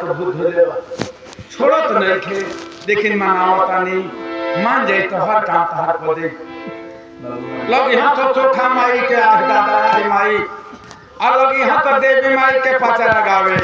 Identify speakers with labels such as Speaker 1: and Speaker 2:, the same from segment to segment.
Speaker 1: के भूत धोले छोड़ो तो नहीं खे लेकिन मनावता नहीं मान जाए तो हर काम तहार को दे लोग यहाँ तो सोखा माई के आग दादा माई और लोग यहाँ तो देवी माई के पाचा लगावे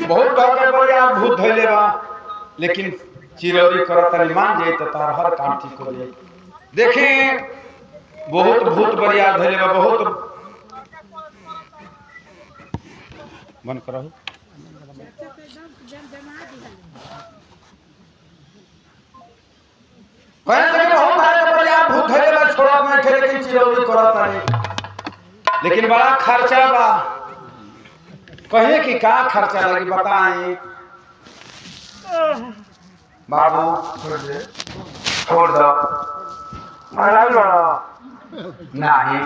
Speaker 1: बहुत डॉक्टर बोले आप भूत धइले बा लेकिन चिरौरी करत नहीं मान जाए तो तार हर काम ठीक हो जाए देखें बहुत भूत बढ़िया धइले बा बहुत मन करहु कहे से बहुत बढ़िया भूत धइले बा छोड़ा मैं खे लेकिन चिरौरी करत नहीं लेकिन बड़ा खर्चा बा कहे कि का खर्चा लगी बताएं बाबू छोड़ दो महाराज नहीं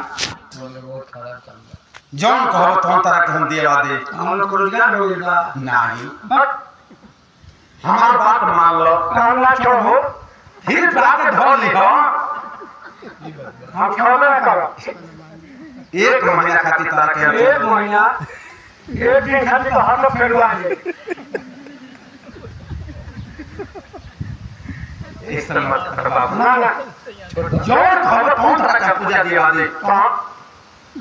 Speaker 1: जौन कहो तो हम तरह के हम दिया दे हम लोग रोजगार होगा नहीं हमारी बात मान लो ना छोड़ो फिर बात धो लियो हम छोड़ ना करो एक महीना खातिर तरह के एक महीना एक दिन खातिर तो हम लोग फेरवा दे इस मत कर बाबू ना ना जोर खबर कौन तरह का पूजा दिया दे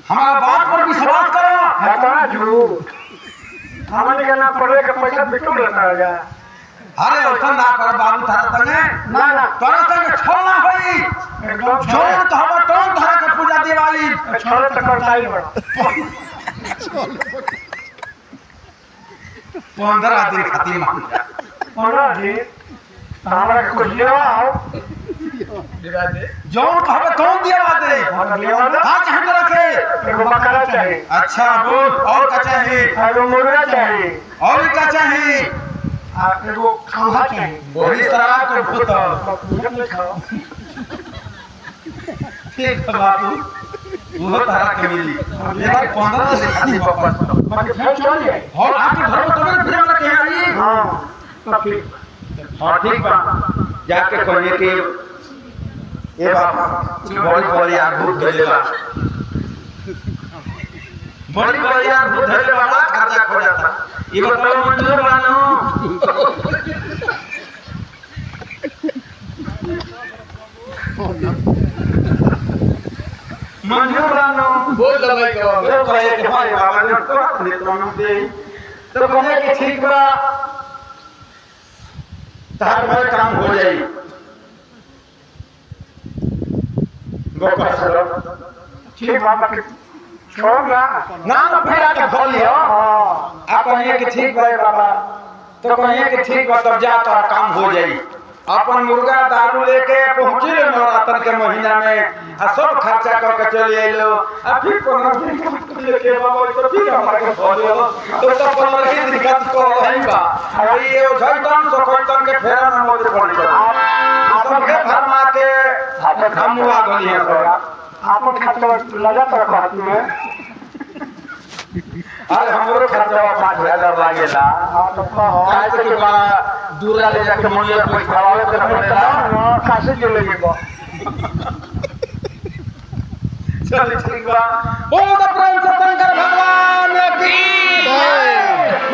Speaker 1: हमारा बात पर विश्वास करो हटा झूठ हमने के ना पड़े के पैसा बिटू लेता है अरे ऐसा ना कर बाबू तारा संगे ना ना तोरा संगे छोड़ना होई एकदम जोर तो हम कौन तरह का पूजा दिवाली छोड़ तो करता ही बड़ा 15 दिन खातिर मान जा 15 दिन हमरा को दिया आओ दिवा दे जो कहबे कौन दिवा दे का चाहत रखे एगो बकरा चाहिए अच्छा बोल और का चाहिए एगो मुर्गा चाहिए और का चाहिए एगो खंभा चाहिए बोली शराब के बोतल पूजा में खाओ ठीक है बाबू वो तारा के मिली लेकिन 15 से खाली वापस
Speaker 2: बाकी फिर चल जाए
Speaker 1: और आपके घर में तो फिर हमरा के आई
Speaker 2: हां तो ठीक
Speaker 1: हां ठीक बा जाके कहिए कि ए बाबा बड़ी बड़ी आग भूत धइले बा बड़ी बड़ी आग भूत धइले बा खर्चा खो जाता ये बताओ मंजूर बानो मंजूर बानो
Speaker 2: बोल दबाई के
Speaker 1: तो कहे कि भाई बाबा ने तो नितम दे तो कहे कि ठीक बा तार में काम हो जाई गोका सर
Speaker 2: ठीक बाबा के छोड़ ना
Speaker 1: ना फिर आके भोली हो आप कहिए कि ठीक बा बाबा तो कहिए कि ठीक बा तब जा तो काम हो जाई अपन मुर्गा दारू लेके पहुंची ले नवरात्र के महीना में आ सब खर्चा करके चले आइलो आ फिर 15 दिन लेके बाबा तो फिर हमारे के भोली हो तो 15 दिन दिक्कत को रही बा और ये झलतन सो खलतन के फेरा में मोद पड़ चल आप के फरमा के हम हुआ गली है
Speaker 2: आपन खाता लगा तो कहती में
Speaker 1: अरे हमरो खर्चा 5000 लागेला
Speaker 2: हां तो कहो
Speaker 1: काहे के बड़ा दूरा ले जाके मुनिया पैसावे के पड़ेला
Speaker 2: कैसे जो लगेगा
Speaker 1: चल ठीक बा बहुत प्रेम से शंकर भगवान की